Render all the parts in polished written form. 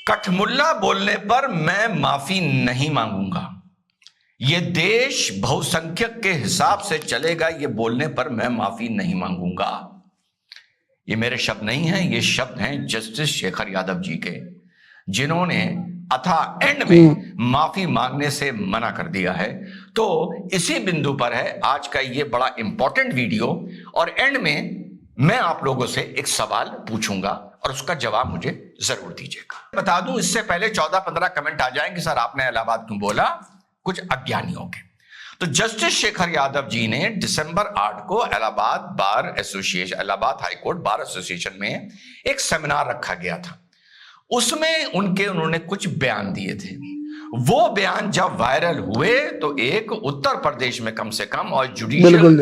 कठमुल्ला बोलने पर मैं माफी नहीं मांगूंगा। ये देश बहुसंख्यक के हिसाब से चलेगा, ये बोलने पर मैं माफी नहीं मांगूंगा। ये मेरे शब्द नहीं हैं, ये शब्द हैं जस्टिस शेखर यादव जी के, जिन्होंने अथा एंड में माफी मांगने से मना कर दिया है। तो इसी बिंदु पर है आज का ये बड़ा इंपॉर्टेंट वीडियो, और एंड में मैं आप लोगों से एक सवाल पूछूंगा और उसका जवाब मुझे जरूर दीजिएगा। बता दूं इससे पहले 14-15 कमेंट आ जाएंगे, सर आपने इलाहाबाद क्यों बोला, कुछ अज्ञानियों के। तो जस्टिस शेखर यादव जी ने दिसंबर 8 को Allahabad bar association, Allahabad high court bar association में एक सेमिनार रखा गया था। उसमें उन्होंने कुछ बयान दिए थे। वो बयान जब वायरल हुए तो एक उत्तर प्रदेश में कम से कम और जुडिशियल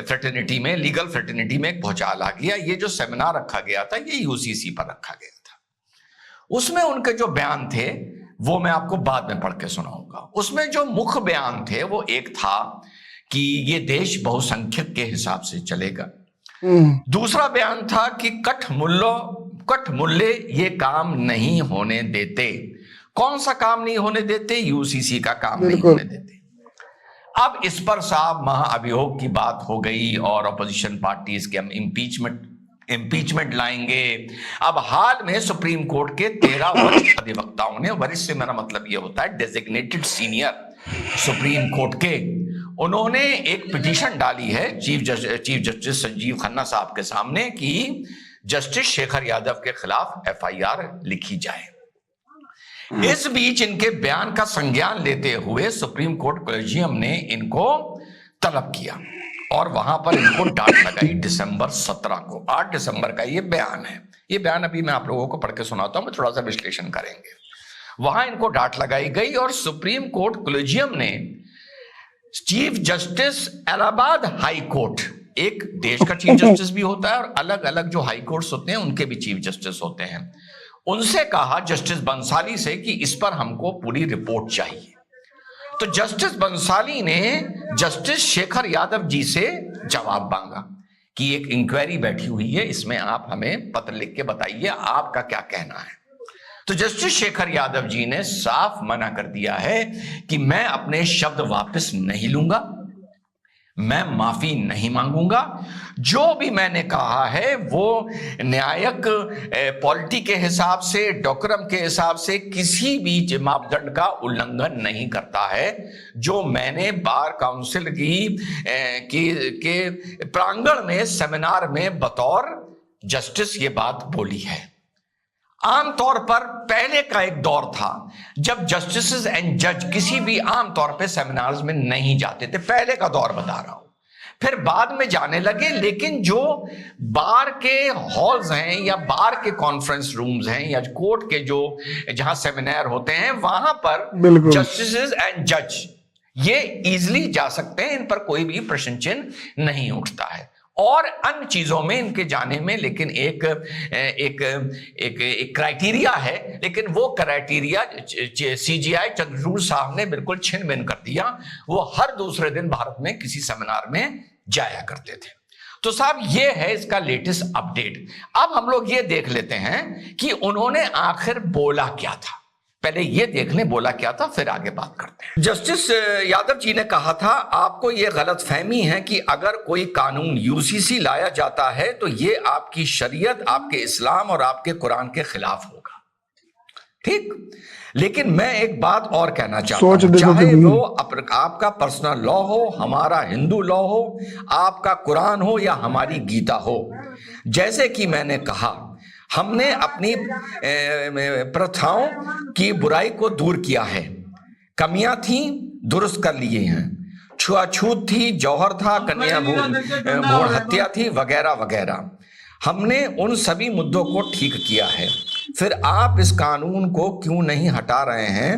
फ्रेटर्निटी में, लीगल फ्रेटर्निटी में एक भूचाल आ गया। ये जो सेमिनार रखा गया था ये यूसीसी पर रखा गया था। उसमें उनके जो बयान थे वो मैं आपको बाद में पढ़ के सुनाऊंगा। उसमें जो मुख्य बयान थे वो एक था कि ये देश बहुसंख्यक के हिसाब से चलेगा। दूसरा बयान था कि कठमुल्ले ये काम नहीं होने देते। कौन सा काम नहीं होने देते? यूसीसी का काम नहीं होने देते। अब इस पर साहब महाअभियोग की बात हो गई और अपोजिशन पार्टीज के हम इम्पीचमेंट लाएंगे। अब हाल में सुप्रीम कोर्ट के 13 वरिष्ठ अधिवक्ताओं ने, वरिष्ठ से मेरा मतलब यह होता है डेजिग्नेटेड सीनियर सुप्रीम कोर्ट के, उन्होंने एक पिटीशन डाली है चीफ जस्टिस संजीव खन्ना साहब के सामने कि जस्टिस शेखर यादव के खिलाफ एफआईआर लिखी जाए। इस बीच इनके बयान का संज्ञान लेते हुए सुप्रीम कोर्ट कॉलेजियम ने इनको तलब किया और वहां पर इनको डांट लगाई दिसंबर 17 को। 8 दिसंबर का ये बयान है। ये बयान अभी मैं आप लोगों को पढ़ के सुनाता हूं, मैं थोड़ा सा विश्लेषण करेंगे। वहां इनको डांट लगाई गई और सुप्रीम कोर्ट कॉलेजियम ने chief justice Allahabad high court, एक देश का चीफ जस्टिस भी होता है और अलग अलग जो हाई कोर्ट्स होते हैं उनके भी चीफ जस्टिस होते हैं, उनसे कहा जस्टिस बंसाली से कि इस पर हमको पूरी रिपोर्ट चाहिए। तो जस्टिस बंसाली ने जस्टिस शेखर यादव जी से जवाब मांगा कि एक इंक्वायरी बैठी हुई है, इसमें आप हमें पत्र लिख के बताइए आपका क्या कहना है। तो जस्टिस शेखर यादव जी ने साफ मना कर दिया है कि मैं अपने शब्द वापस नहीं लूंगा, मैं माफी नहीं मांगूंगा। जो भी मैंने कहा है वो न्यायिक पॉलिटी के हिसाब से, डोकरम के हिसाब से किसी भी मापदंड का उल्लंघन नहीं करता है। जो मैंने बार काउंसिल के प्रांगण में सेमिनार में बतौर जस्टिस ये बात बोली है। आमतौर पर पहले का एक दौर था जब जस्टिसेस एंड जज किसी भी आमतौर पे सेमिनार्स में नहीं जाते थे, पहले का दौर बता रहा हूं। फिर बाद में जाने लगे, लेकिन जो बार के हॉल्स हैं या बार के कॉन्फ्रेंस रूम्स हैं या कोर्ट के जो जहां सेमिनार होते हैं वहां पर जस्टिसेस एंड जज ये इजीली जा सकते हैं, इन पर कोई भी प्रश्न चिन्ह नहीं उठता है। और अन्य चीजों में इनके जाने में लेकिन एक क्राइटेरिया है, लेकिन वो क्राइटेरिया सीजीआई चंद्रचूड़ साहब ने बिल्कुल छिन भिन कर दिया। वो हर दूसरे दिन भारत में किसी सेमिनार में जाया करते थे। तो साहब ये है इसका लेटेस्ट अपडेट। अब हम लोग ये देख लेते हैं कि उन्होंने आखिर बोला क्या था। पहले ये देख लें बोला क्या था, फिर आगे बात करते हैं। जस्टिस यादव जी ने कहा था, आपको ये गलतफहमी है कि अगर कोई कानून यूसीसी लाया जाता है तो ये आपकी शरीयत, आपके इस्लाम और आपके कुरान के खिलाफ होगा। ठीक, लेकिन मैं एक बात और कहना चाहता हूं, चाहे वो आपका पर्सनल लॉ हो, हमारा हिंदू लॉ हो, आपका कुरान हो या हमारी गीता हो, जैसे कि मैंने कहा हमने अपनी प्रथाओं की बुराई को दूर किया है। कमियां थी दुरुस्त कर लिए हैं, छुआछूत थी, जौहर था, कन्या भ्रूण हत्या थी, वगैरह वगैरह। हमने उन सभी मुद्दों को ठीक किया है। फिर आप इस कानून को क्यों नहीं हटा रहे हैं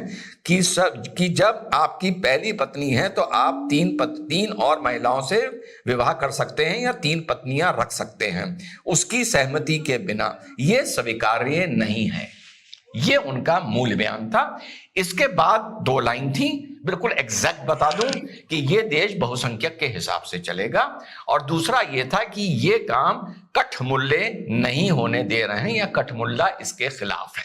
कि जब आपकी पहली पत्नी है तो आप तीन और महिलाओं से विवाह कर सकते हैं या 3 पत्नियां रख सकते हैं, उसकी सहमति के बिना। यह स्वीकार्य नहीं है। ये उनका मूल बयान था। इसके बाद 2 लाइन थी, बिल्कुल एग्जैक्ट बता दूं कि ये देश बहुसंख्यक के हिसाब से चलेगा, और दूसरा ये था कि ये काम कठमुल्ले नहीं होने दे रहे हैं या कठमुल्ला इसके खिलाफ है।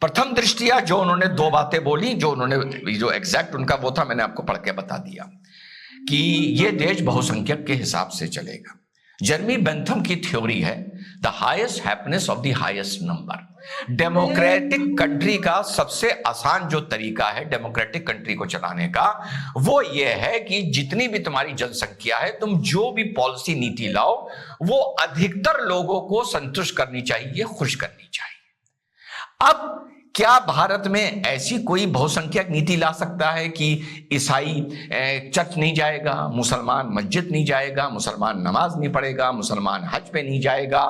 प्रथम दृष्टिया जो उन्होंने दो बातें बोली, जो उन्होंने जो एग्जैक्ट उनका वो था, मैंने आपको पढ़ के बता दिया कि ये देश बहुसंख्यक के हिसाब से चलेगा। जर्मी बेंथम की थ्योरी है the highest happiness of the highest number. Democratic country का सबसे आसान जो तरीका है डेमोक्रेटिक कंट्री को चलाने का, वो ये है कि जितनी भी तुम्हारी जनसंख्या है, तुम जो भी पॉलिसी नीति लाओ वो अधिकतर लोगों को संतुष्ट करनी चाहिए, खुश करनी चाहिए। अब क्या भारत में ऐसी कोई बहुसंख्यक नीति ला सकता है कि ईसाई चर्च नहीं जाएगा, मुसलमान मस्जिद नहीं जाएगा, मुसलमान नमाज नहीं पढ़ेगा, मुसलमान हज पे नहीं जाएगा?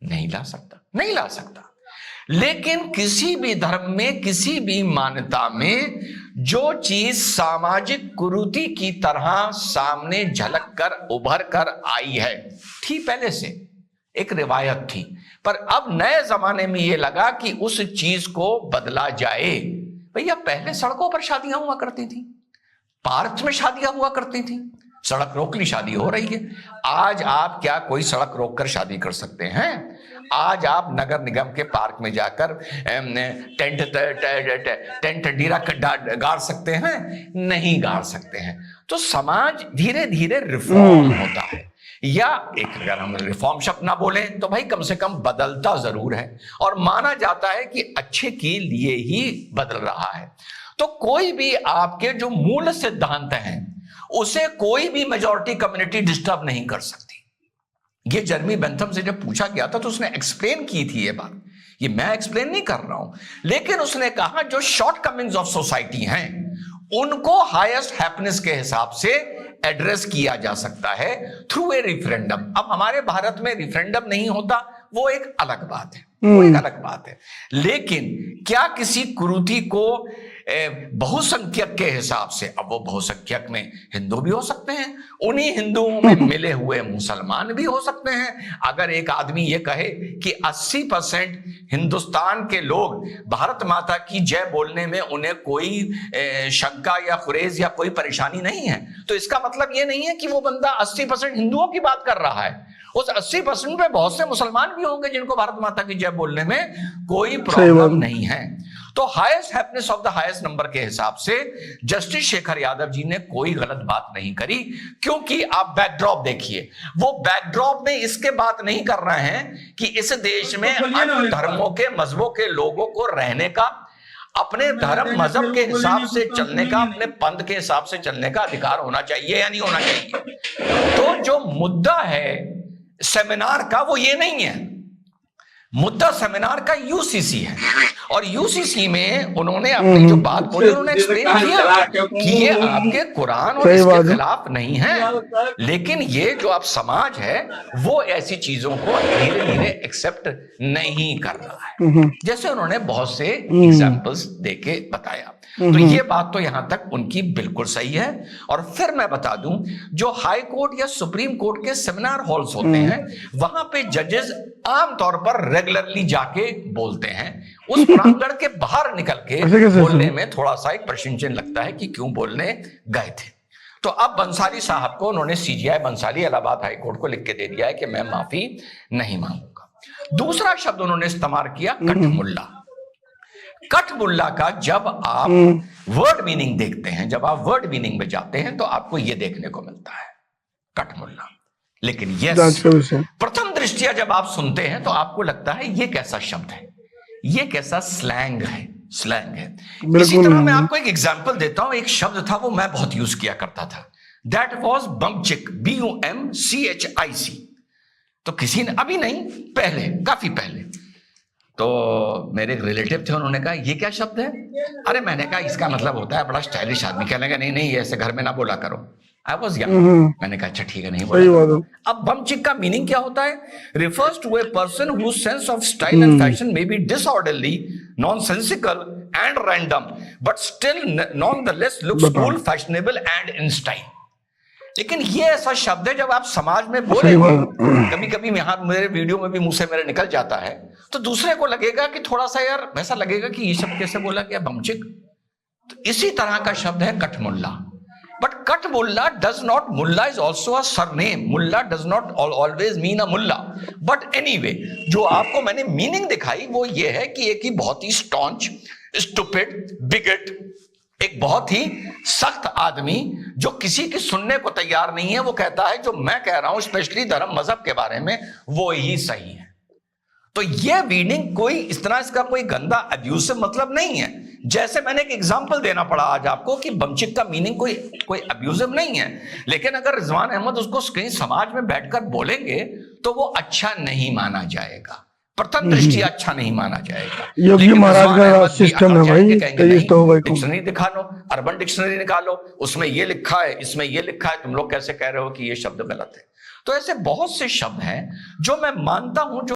नहीं ला सकता, नहीं ला सकता। लेकिन किसी भी धर्म में, किसी भी मान्यता में जो चीज सामाजिक कुरीति की तरह सामने झलक कर उभर कर आई है, थी पहले से एक रिवायत थी, पर अब नए जमाने में यह लगा कि उस चीज को बदला जाए। भैया पहले सड़कों पर शादियां हुआ करती थी, पार्क में शादियां हुआ करती थी, सड़क रोक ली शादी हो रही है। आज आप क्या कोई सड़क रोक कर शादी कर सकते हैं? आज आप नगर निगम के पार्क में जाकर टेंट डीरा गाड़ सकते हैं? नहीं गाड़ सकते हैं। तो समाज धीरे धीरे रिफॉर्म होता है, या एक अगर हम रिफॉर्म शब्द ना बोलें तो भाई कम से कम बदलता जरूर है, और माना जाता है कि अच्छे के लिए ही बदल रहा है। तो कोई भी आपके जो मूल सिद्धांत हैं उसे कोई भी मेजॉरिटी कम्युनिटी डिस्टर्ब नहीं कर सकती। ये जर्मी बेंथम से जब पूछा गया था तो उसने एक्सप्लेन की थी ये बात, ये मैं एक्सप्लेन नहीं कर रहा हूं, लेकिन उसने कहा जो शॉर्टकमिंग्स ऑफ सोसाइटी हैं उनको हाईएस्ट हैप्पीनेस के हिसाब से एड्रेस किया जा सकता है थ्रू ए रिफरेंडम। अब हमारे भारत में रिफरेंडम नहीं होता, वो एक अलग बात है, वो एक अलग बात है। लेकिन क्या किसी कुरीति को बहुसंख्यक के हिसाब से, अब वो बहुसंख्यक में हिंदू भी हो सकते हैं, उन्हीं हिंदुओं में मिले हुए मुसलमान भी हो सकते हैं। अगर एक आदमी ये कहे कि 80% हिंदुस्तान के लोग भारत माता की जय बोलने में उन्हें कोई शंका या गुरेज या कोई परेशानी नहीं है, तो इसका मतलब ये नहीं है कि वो बंदा 80% हिंदुओं की बात कर रहा है। उस 80% में बहुत से मुसलमान भी होंगे जिनको भारत माता की जय बोलने में कोई प्रॉब्लम नहीं है। तो highest happiness of the highest number के हिसाब से जस्टिस शेखर यादव जी ने कोई गलत बात नहीं करी, क्योंकि आप बैकड्रॉप देखिए, वो बैकड्रॉप में इसके बात नहीं कर रहे हैं कि इस देश में अन्य धर्मों के मजहबों के लोगों को रहने का, अपने धर्म मजहब के हिसाब से चलने का, अपने पंथ के हिसाब से चलने का अधिकार होना चाहिए या नहीं होना चाहिए। तो जो मुद्दा है सेमिनार का वो ये नहीं है, मुद्दा सेमिनार का यूसीसी है, और यूसीसी में उन्होंने अपनी जो बात बोली उन्होंने एक्सप्लेन किया कि ये आपके कुरान और इसके खिलाफ नहीं है, लेकिन ये जो आप समाज है वो ऐसी चीजों को धीरे धीरे एक्सेप्ट नहीं कर रहा है, जैसे उन्होंने बहुत से एग्जांपल्स देके बताया। तो ये बात तो यहां तक उनकी बिल्कुल सही है। और फिर मैं बता दूं, जो हाई कोर्ट या सुप्रीम कोर्ट के सेमिनार हॉल्स होते हैं वहां पे जजेस आमतौर पर रेगुलरली जाके बोलते हैं, उस प्रांगण के बाहर निकल के बोलने में थोड़ा सा एक प्रश्न चिन्ह लगता है कि क्यों बोलने गए थे। तो अब बंसाली साहब को उन्होंने CJI Bansali Allahabad high court को लिख के दे दिया है कि मैं माफी नहीं मांगूंगा। दूसरा शब्द उन्होंने इस्तेमाल किया कठमुल्ला। कठमुल्ला का जब आप वर्ड मीनिंग देखते हैं, जब आप वर्ड मीनिंग में जाते हैं तो आपको यह देखने को मिलता है कठमुल्ला। लेकिन यस, प्रथम दृष्टिया जब आप सुनते हैं तो आपको लगता है ये कैसा शब्द है, ये कैसा स्लैंग है, स्लैंग है। इसी तरह मैं आपको एक एग्जांपल देता हूं। एक शब्द था वो मैं बहुत यूज किया करता था, दैट वाज बमचिक, BUMCHIC। तो किसी ने, अभी नहीं, पहले, काफी पहले, तो मेरे एक रिलेटिव थे, उन्होंने कहा ये क्या शब्द है? अरे मैंने कहा इसका मतलब होता है बड़ा स्टाइलिश आदमी। कहने लगा नहीं नहीं, ऐसे घर में ना बोला करो। आई वाज यंग, मैंने कहा अच्छा ठीक है, नहीं बोला। अब बमचिक का मीनिंग क्या होता है? Refers to a person whose sense of style and fashion may be disorderly, nonsensical and random, but still nonetheless looks cool, fashionable and in style. लेकिन ये ऐसा शब्द है जब आप समाज में बोलेंगे, कभी कभी यहां मेरे वीडियो में भी मुंह से मेरे निकल जाता है, तो दूसरे को लगेगा कि थोड़ा सा यार वैसा लगेगा कि ये शब्द कैसे बोला गया, बमचिक। तो इसी तरह का शब्द है कठमुल्ला। But cut mullah does not, mullah is also a surname. Mullah does not always mean a mullah. But anyway, जो आपको मैंने मीनिंग दिखाई वो ये है कि एक ही बहुत ही staunch, stupid, bigot, एक बहुत ही सख्त आदमी जो किसी की सुनने को तैयार नहीं है, वो कहता है जो मैं कह रहा हूं स्पेशली धर्म मजहब के बारे में वो ही सही है। तो ये मीनिंग कोई इस तरह इसका कोई गंदा अब्यूसिव मतलब नहीं है। जैसे मैंने एक एग्जांपल देना पड़ा आज आपको कि बमचिक का मीनिंग कोई अब्यूसिव नहीं है, लेकिन अगर रिजवान अहमद उसको कहीं समाज में बैठकर बोलेंगे तो वो अच्छा नहीं माना जाएगा, प्रथम दृष्टि अच्छा नहीं माना जाएगा। योगी महाराज का सिस्टम है भाई, तो डिक्शनरी दिखा लो, अर्बन डिक्शनरी निकालो, उसमें ये लिखा है, इसमें ये लिखा है, तुम लोग कैसे कह रहे हो कि ये शब्द गलत है। तो ऐसे बहुत से शब्द हैं जो मैं मानता हूं जो